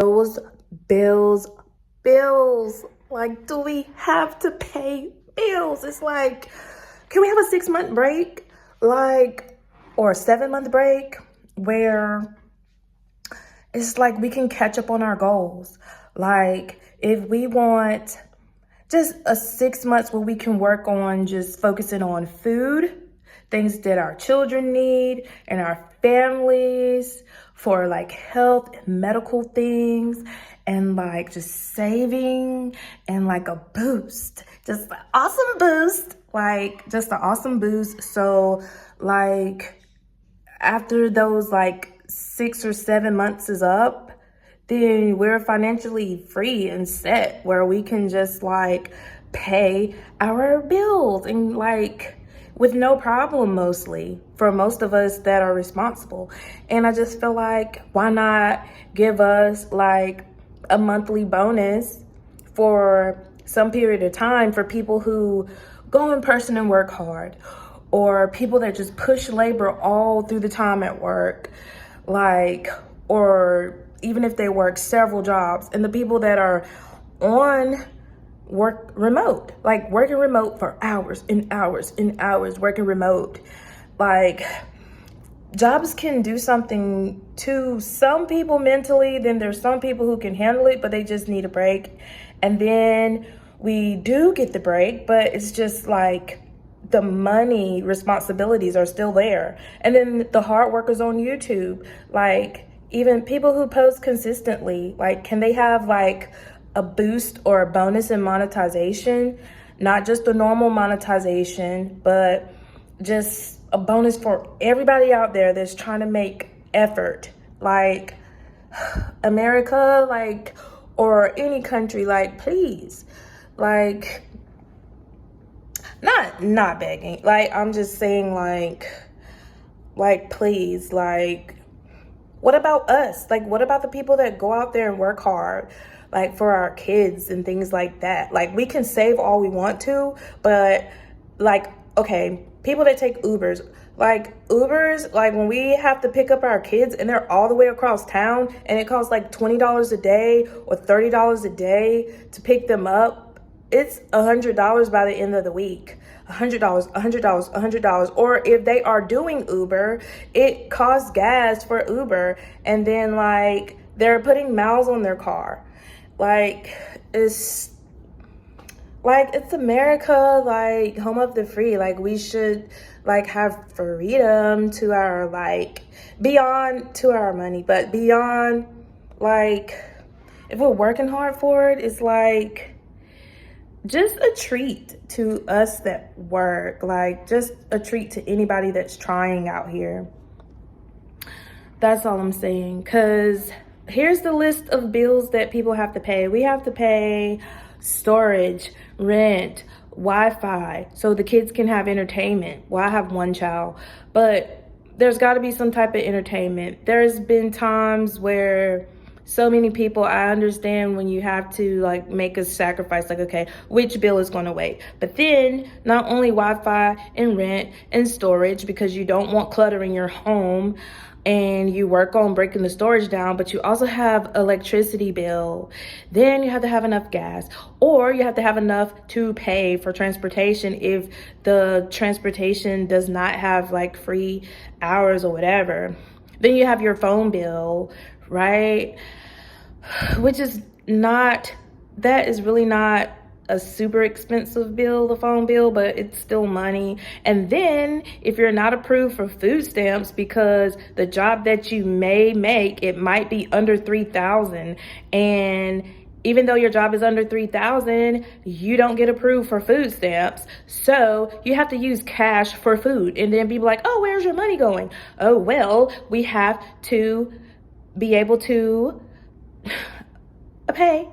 Those bills, bills. Like, do we have to pay bills? It's like, can we have a 6-month break? Like, or a 7-month break where it's like we can catch up on our goals. Like, if we want just a 6 months where we can work on just focusing on food, things that our children need and our families, for like health and medical things, and like just saving, and like a boost, just an awesome boost, like just an awesome boost. So like after those like 6 or 7 months is up, then we're financially free and set where we can just like pay our bills and like with no problem, mostly for most of us that are responsible. And I just feel like, why not give us like a monthly bonus for some period of time for people who go in person and work hard, or people that just push labor all through the time at work, like, or even if they work several jobs, and the people that are on work remote, like working remote for hours and hours and hours, working remote. Like, jobs can do something to some people mentally, then there's some people who can handle it, but they just need a break. And then we do get the break, but it's just like the money responsibilities are still there. And then the hard workers on YouTube, like even people who post consistently, like, can they have like a boost or a bonus in monetization? Not just the normal monetization, but just a bonus for everybody out there that's trying to make effort. Like America, like, or any country, like, please, like, not begging, like, I'm just saying, like please, like, what about us? Like, what about the people that go out there and work hard, like for our kids and things like that? Like, we can save all we want to, but like, okay, people that take Ubers, like when we have to pick up our kids and they're all the way across town and it costs like $20 a day or $30 a day to pick them up, it's $100 by the end of the week. $100. Or if they are doing Uber, it costs gas for Uber, and then like they're putting miles on their car. Like, it's America, like home of the free. Like, we should like have freedom to our, like, beyond to our money, but beyond, like, if we're working hard for it, it's like just a treat to us that work, like just a treat to anybody that's trying out here. That's all I'm saying. Because here's the list of bills that people have to pay. We have to pay storage, rent, Wi-Fi, so the kids can have entertainment. Well, I have one child, but there's got to be some type of entertainment. There's been times where so many people, I understand when you have to like make a sacrifice, like, okay, which bill is going to wait? But then not only Wi-Fi and rent and storage, because you don't want clutter in your home and you work on breaking the storage down, but you also have electricity bill. Then you have to have enough gas, or you have to have enough to pay for transportation if the transportation does not have like free hours or whatever. Then you have your phone bill, right? Which is not, that is really not a super expensive bill, the phone bill, but it's still money. And then if you're not approved for food stamps because the job that you may make, it might be under 3,000, and even though your job is under 3,000, you don't get approved for food stamps. So you have to use cash for food, and then people like, oh, where's your money going? Oh, well, we have to be able to pay.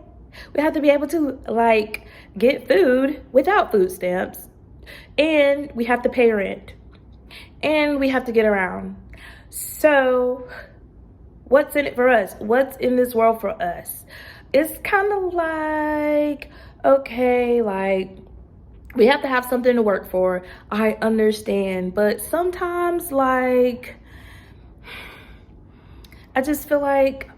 We have to be able to like get food without food stamps, and we have to pay rent, and we have to get around. So what's in it for us? What's in this world for us? It's kind of like, okay, like, we have to have something to work for. I understand, but sometimes, like, I just feel like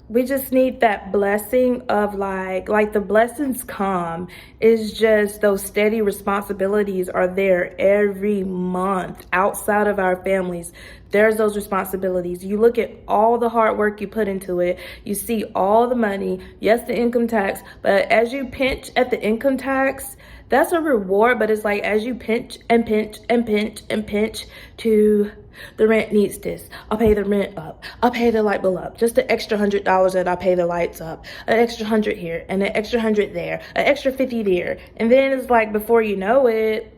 we just need that blessing of like the blessings come. It's just those steady responsibilities are there every month outside of our families. There's those responsibilities. You look at all the hard work you put into it, you see all the money, yes, the income tax, but as you pinch at the income tax, that's a reward. But it's like as you pinch and pinch and pinch and pinch to the rent needs this, I'll pay the rent up, I'll pay the light bill up, just the extra $100 that I pay the lights up, an extra 100 here and an extra 100 there, an extra 50 there. And then it's like before you know it,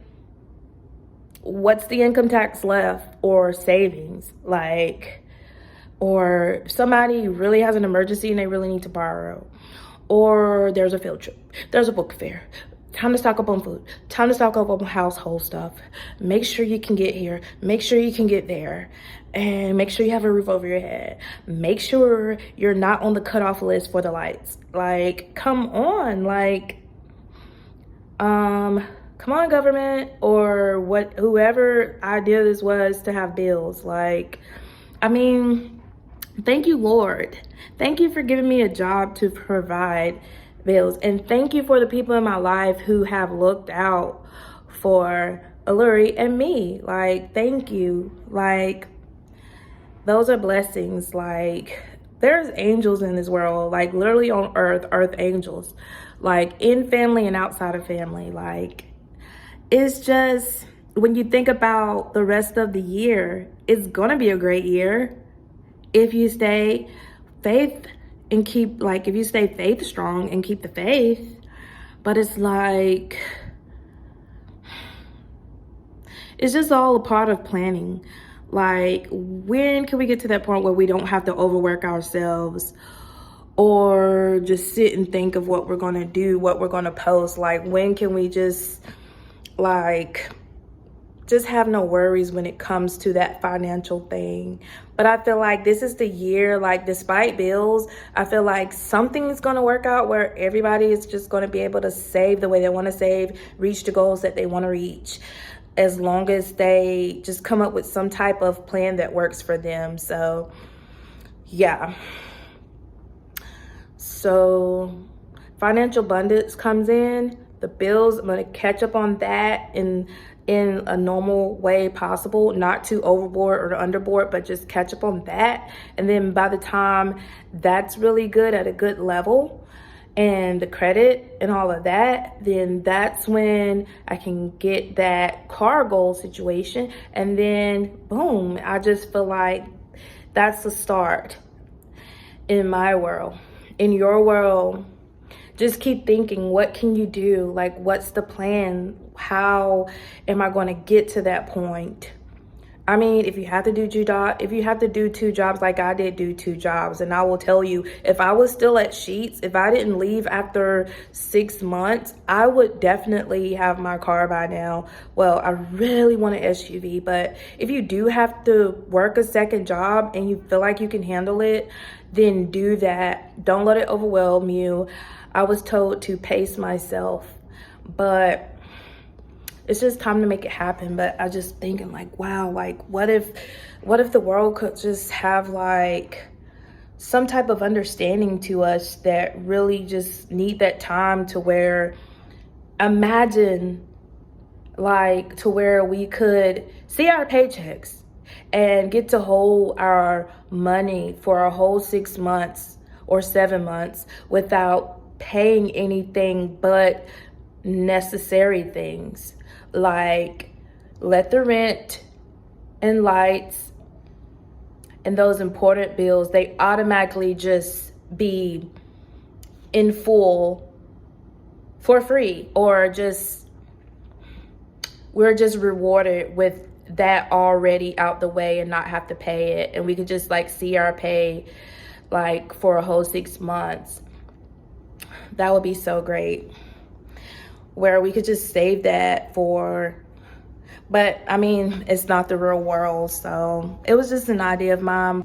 what's the income tax left or savings? Like, or somebody really has an emergency and they really need to borrow, or there's a field trip, there's a book fair, time to stock up on food, time to stock up on household stuff. Make sure you can get here, make sure you can get there, and make sure you have a roof over your head. Make sure you're not on the cutoff list for the lights. Like, come on, like, come on, government, or whoever idea this was to have bills. Like, I mean, thank you, Lord. Thank you for giving me a job to provide bills. And thank you for the people in my life who have looked out for Alluri and me. Like, thank you. Like, those are blessings. Like, there's angels in this world, like literally on earth angels, like in family and outside of family. Like, it's just, when you think about the rest of the year, it's gonna be a great year if you stay faith and keep, like, if you stay faith strong and keep the faith. But it's like, it's just all a part of planning. Like, when can we get to that point where we don't have to overwork ourselves or just sit and think of what we're gonna do, what we're gonna post? Like, when can we just, like, just have no worries when it comes to that financial thing? But I feel like this is the year, like, despite bills, I feel like something's gonna work out where everybody is just gonna be able to save the way they wanna save, reach the goals that they wanna reach, as long as they just come up with some type of plan that works for them. So, yeah. So, financial abundance comes in, the bills, I'm gonna catch up on that in a normal way possible, not too overboard or underboard, but just catch up on that. And then by the time that's really good at a good level, and the credit and all of that, then that's when I can get that car goal situation. And then boom, I just feel like that's the start in my world. In your world, just keep thinking, what can you do? Like, what's the plan? How am I going to get to that point? I mean, if you have to do two jobs, like I did do 2 jobs, and I will tell you, if I was still at Sheetz, if I didn't leave after 6 months, I would definitely have my car by now. Well, I really want an SUV, but if you do have to work a second job and you feel like you can handle it, then do that. Don't let it overwhelm you. I was told to pace myself, but it's just time to make it happen. But I just thinking, like, wow, like, what if the world could just have, like, some type of understanding to us that really just need that time to where, imagine, like, to where we could see our paychecks and get to hold our money for a whole 6 months or 7 months without paying anything but necessary things. Like, let the rent and lights and those important bills, they automatically just be in full for free, or just, we're just rewarded with that already out the way and not have to pay it. And we could just, like, see our pay, like, for a whole 6 months. That would be so great, where we could just save that for, but I mean, it's not the real world. So it was just an idea of mine.